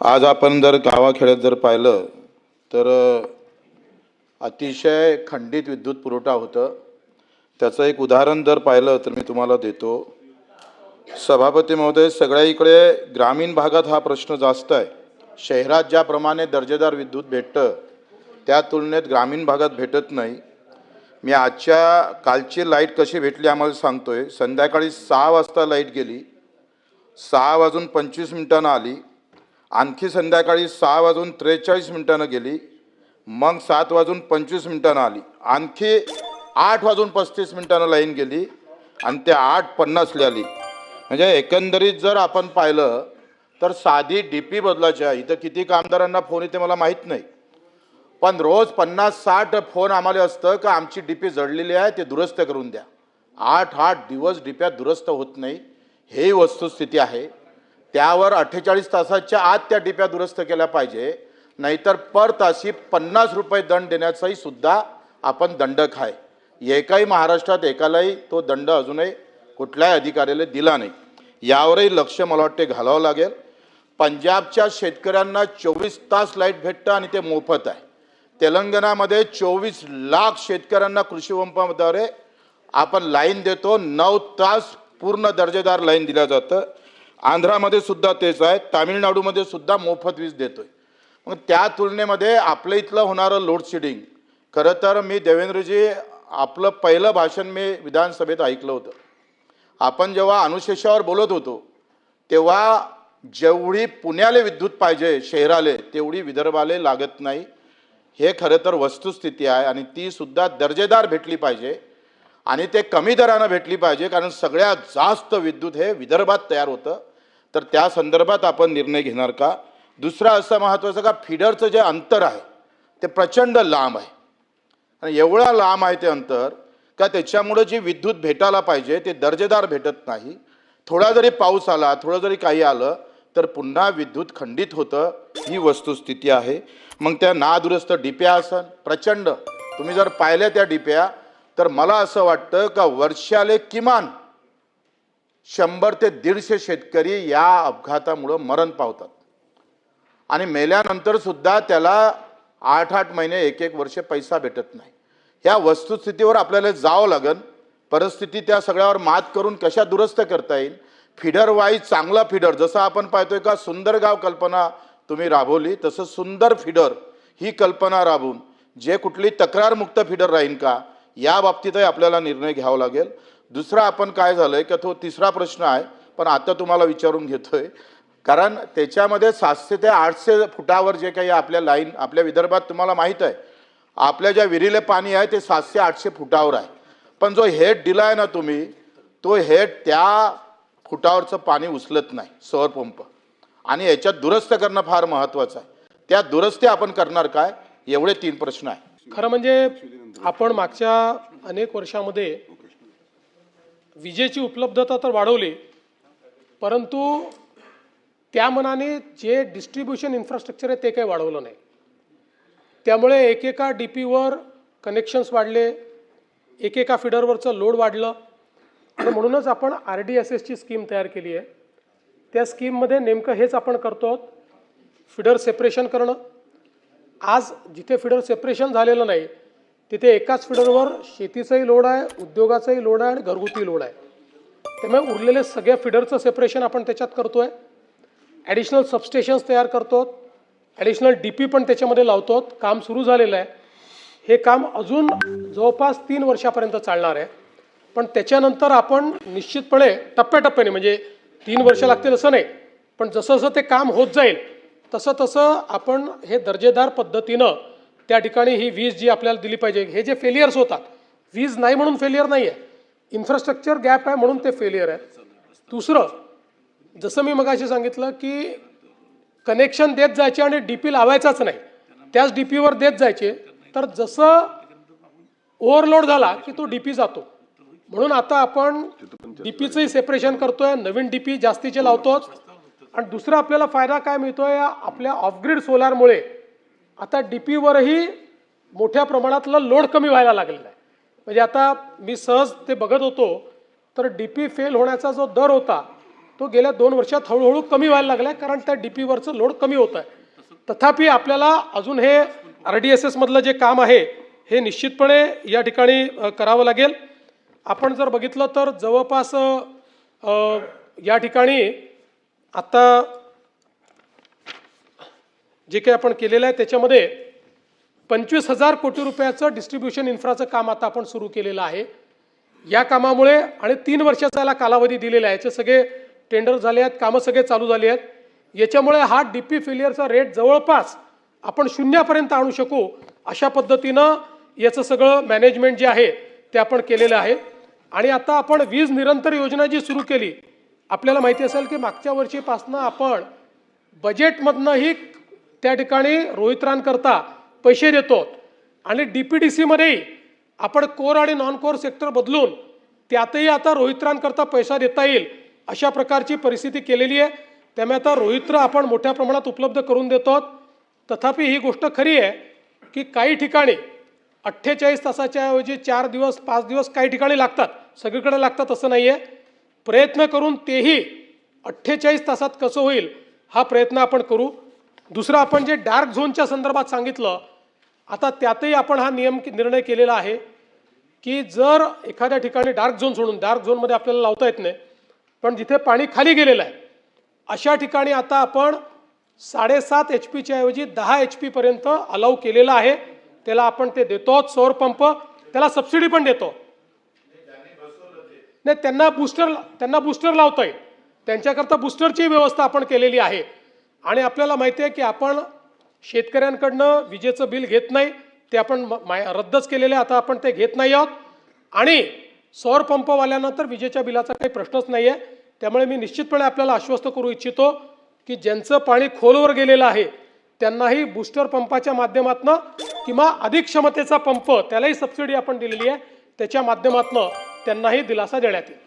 आज आपण जर गावाखेड्यात जर पाहिलं तर अतिशय खंडित विद्युत पुरवठा होतं. त्याचं एक उदाहरण जर पाहिलं तर मी तुम्हाला देतो. सभापती महोदय, सगळ्या इकडे ग्रामीण भागात हा प्रश्न जास्त आहे. शहरात ज्याप्रमाणे दर्जेदार विद्युत भेटतं त्या तुलनेत ग्रामीण भागात भेटत नाही. मी कालची लाईट कशी भेटली आम्हाला सांगतोय. संध्याकाळी 6 वाजता लाईट गेली, 6:25 आली, आणखी संध्याकाळी 6:43 गेली, मग 7:25 आली, आणखी 8:35 लाईन गेली आणि ते 8:50 आली. म्हणजे एकंदरीत जर आपण पाहिलं तर साधी डीपी बदलायची आहे. इथं किती कामदारांना फोन येते मला माहीत नाही, पण रोज 50-60 फोन आम्हाला असतं का आमची डीपी जळलेली आहे, ते दुरुस्त करून द्या. 8 दिवस डीप्या दुरुस्त होत नाही, ही वस्तुस्थिती आहे. त्यावर 48 तासाच्या आत त्या डीप्या दुरुस्त केल्या पाहिजे, नाहीतर पर तासी 50 रुपये दंड देण्याचाही सुद्धा आपण दंडक आहे. एकाही महाराष्ट्रात एकालाही तो दंड अजूनही कुठल्याही अधिकाऱ्याला दिला नाही. यावरही लक्ष मला वाटते घालावं लागेल. पंजाबच्या शेतकऱ्यांना 24 तास लाईट भेटतं आणि ते मोफत आहे. तेलंगणामध्ये 24 लाख शेतकऱ्यांना कृषी पंपाद्वारे आपण लाईन देतो, 9 तास पूर्ण दर्जेदार लाईन दिलं जातं. आंध्रामध्ये सुद्धा तेच आहे, तामिळनाडूमध्ये सुद्धा मोफत वीज देतोय. मग त्या तुलनेमध्ये आपल्या इथलं होणारं लोडशेडिंग, खरं तर मी देवेंद्रजी आपलं पहिलं भाषण मी विधानसभेत ऐकलं होतं. आपण जेव्हा अनुशेषावर बोलत होतो तेव्हा जेवढी पुण्याला विद्युत पाहिजे शहराले तेवढी विदर्भाले लागत नाही. हे खरं तर वस्तुस्थिती आहे आणि ती सुद्धा दर्जेदार भेटली पाहिजे आणि ते कमी दरानं भेटली पाहिजे, कारण सगळ्यात जास्त विद्युत हे विदर्भात तयार होतं. तर त्या संदर्भात आपण निर्णय घेणार का? दुसरा असं महत्त्वाचं का फिडरचं जे अंतर आहे ते प्रचंड लांब आहे आणि एवढा लांब आहे ते अंतर का त्याच्यामुळे जी विद्युत भेटायला पाहिजे ते दर्जेदार भेटत नाही. थोडा जरी पाऊस आला, थोडं जरी काही आलं तर पुन्हा विद्युत खंडित होतं. ही वस्तुस्थिती आहे. मग त्या नादुरुस्त डिप्या असन प्रचंड, तुम्ही जर पाहिल्या त्या डिप्या तर मला असं वाटतं का वर्षाले किमान 100 ते 150 शेतकरी या अपघातामुळे मरण पावतात आणि मेल्यानंतर सुद्धा त्याला 8-8 महिने 1-1 वर्ष पैसा भेटत नाही. ह्या वस्तुस्थितीवर आपल्याला जावं लागेल. परिस्थिती त्या सगळ्यावर मात करून कशा दुरुस्त करता येईल. फिडर वाईज चांगला फिडर, जसं आपण पाहतोय का सुंदर गाव कल्पना तुम्ही राबवली, तसं सुंदर फिडर ही कल्पना राबवून जे कुठली तक्रारमुक्त फिडर राहील का या बाबतीतही आपल्याला निर्णय घ्यावा लागेल. दुसरा आपण काय झालंय की तो तिसरा प्रश्न आहे, पण आता तुम्हाला विचारून घेतोय, कारण त्याच्यामध्ये 700 ते 800 फुटावर जे काही आपल्या लाईन आपल्या विदर्भात तुम्हाला माहीत आहे, आपल्या ज्या विहिरीले पाणी आहे ते 700-800 फुटावर आहे. पण जो हेड दिलाय ना तुम्ही, तो हेड त्या फुटावरचं पाणी उचलत नाही सौर पंप, आणि याच्यात दुरुस्त करणं फार महत्त्वाचं आहे. त्या दुरुस्ती आपण करणार काय? एवढे 3 प्रश्न आहे. खरं म्हणजे आपण मागच्या अनेक वर्षामध्ये विजेची उपलब्धता तर वाढवली, परंतु त्या मनाने जे डिस्ट्रीब्युशन इन्फ्रास्ट्रक्चर आहे ते काही वाढवलं नाही. त्यामुळे एकेका डीपीवर कनेक्शन्स वाढले, एकेका फिडरवरचं लोड वाढलं आणि म्हणूनच आपण RDSSची स्कीम तयार केली आहे. त्या स्कीममध्ये नेमकं हेच आपण करतो, फिडर सेपरेशन करणं. आज जिथे फिडर सेपरेशन झालेलं नाही तिथे एकाच फिडरवर शेतीचाही लोड आहे, उद्योगाचाही लोड आहे आणि घरगुती लोड आहे. त्यामुळे उरलेले सगळ्या फिडरचं सेपरेशन आपण त्याच्यात करतो आहे. ॲडिशनल सबस्टेशन्स तयार करतो, ॲडिशनल डीपी पण त्याच्यामध्ये लावतो. काम सुरू झालेलं आहे. हे काम अजून जवळपास 3 वर्षापर्यंत चालणार आहे. पण त्याच्यानंतर आपण निश्चितपणे टप्प्याटप्प्याने, म्हणजे 3 वर्ष लागतील असं नाही, पण जसं जसं ते काम होत जाईल तसं तसं आपण हे दर्जेदार पद्धतीनं त्या ठिकाणी ही वीज जी आपल्याला दिली पाहिजे. हे जे फेलियर्स होतात, वीज नाही म्हणून फेलियर नाही आहे, इन्फ्रास्ट्रक्चर गॅप आहे म्हणून ते फेलियर आहे. दुसरं, जसं मी मगाशी सांगितलं की कनेक्शन देत जायचे आणि डीपी लावायचाच नाही, त्याच डीपीवर देत जायचे, तर जसं ओव्हरलोड झाला की तो डीपी जातो. म्हणून आता आपण डीपीचंही सेपरेशन करतोय, नवीन डीपी जास्तीचे लावतोच. आणि दुसरा आपल्याला फायदा काय मिळतोय, आपल्या ऑफग्रीड सोलारमुळे आता डीपीवरही मोठ्या प्रमाणातलं लोड कमी व्हायला लागलेलं आहे. म्हणजे आता मी सहज ते बघत होतो तर डीपी फेल होण्याचा जो दर होता तो गेल्या 2 वर्षात हळूहळू कमी व्हायला लागला आहे, कारण त्या DP वरचं लोड कमी होत आहे. तथापि आपल्याला अजून हे RDSS मधलं जे काम आहे हे निश्चितपणे या ठिकाणी करावं लागेल. आपण जर बघितलं तर जवळपास या ठिकाणी आता जे काही आपण केलेलं आहे त्याच्यामध्ये 25,000 कोटी रुपयाचं डिस्ट्रीब्युशन इन्फ्राचं काम आता आपण सुरू केलेलं आहे. या कामामुळे आणि 3 वर्षाचा याला कालावधी दिलेला आहे, याचे सगळे टेंडर झाले आहेत, कामं सगळे चालू झाली आहेत. याच्यामुळे हा DP फेलियरचा रेट जवळपास आपण 0पर्यंत आणू शकू अशा पद्धतीनं याचं सगळं मॅनेजमेंट जे आहे ते आपण केलेलं आहे. आणि आता आपण वीज निरंतर योजना जी सुरू केली, आपल्याला माहिती असेल की मागच्या वर्षीपासून आपण बजेटमधनंही त्या ठिकाणी रोहित्रांकरता पैसे देतो आणि DPDCमध्येही आपण कोर आणि नॉन कोर सेक्टर बदलून त्यातही आता रोहित्रांकरता पैसा देता येईल अशा प्रकारची परिस्थिती केलेली आहे. त्यामुळे आता रोहित्र आपण मोठ्या प्रमाणात उपलब्ध करून देतो. तथापि ही गोष्ट खरी आहे की काही ठिकाणी 48 तासाच्या ऐवजी 4 दिवस 5 दिवस काही ठिकाणी लागतात, सगळीकडे लागतात असं नाही आहे. प्रयत्न करून तेही 48 तासात कसं होईल हा प्रयत्न आपण करू. दुसरं आपण जे डार्क झोनच्या संदर्भात सांगितलं, आता त्यातही आपण हा निर्णय केलेला आहे की जर एखाद्या ठिकाणी डार्क झोन सोडून, डार्क झोनमध्ये आपल्याला लावता येत नाही, पण जिथे पाणी खाली गेलेलं आहे अशा ठिकाणी आता आपण 7.5 HP ऐवजी 10 HP पर्यंत अलाउ केलेला आहे. त्याला आपण ते देतो सौर पंप, त्याला सबसिडी पण देतो. नाही, त्यांना बूस्टर लावता येईल, त्यांच्याकरता बूस्टरची व्यवस्था आपण केलेली आहे. आणि आपल्याला माहिती आहे की आपण शेतकऱ्यांकडनं विजेचं बिल घेत नाही, ते आपण रद्दच केलेले, आता आपण ते घेत नाही आहोत. आणि सौर पंपवाल्यांना तर विजेच्या बिलाचा काही प्रश्नच नाही आहे. त्यामुळे मी निश्चितपणे आपल्याला आश्वस्त करू इच्छितो की ज्यांचं पाणी खोलवर गेलेलं आहे त्यांनाही बूस्टर पंपाच्या माध्यमातून किंवा अधिक क्षमतेचा पंप त्यालाही सबसिडी आपण दिलेली आहे, त्याच्या माध्यमातून त्यांनाही दिलासा देण्यात येईल.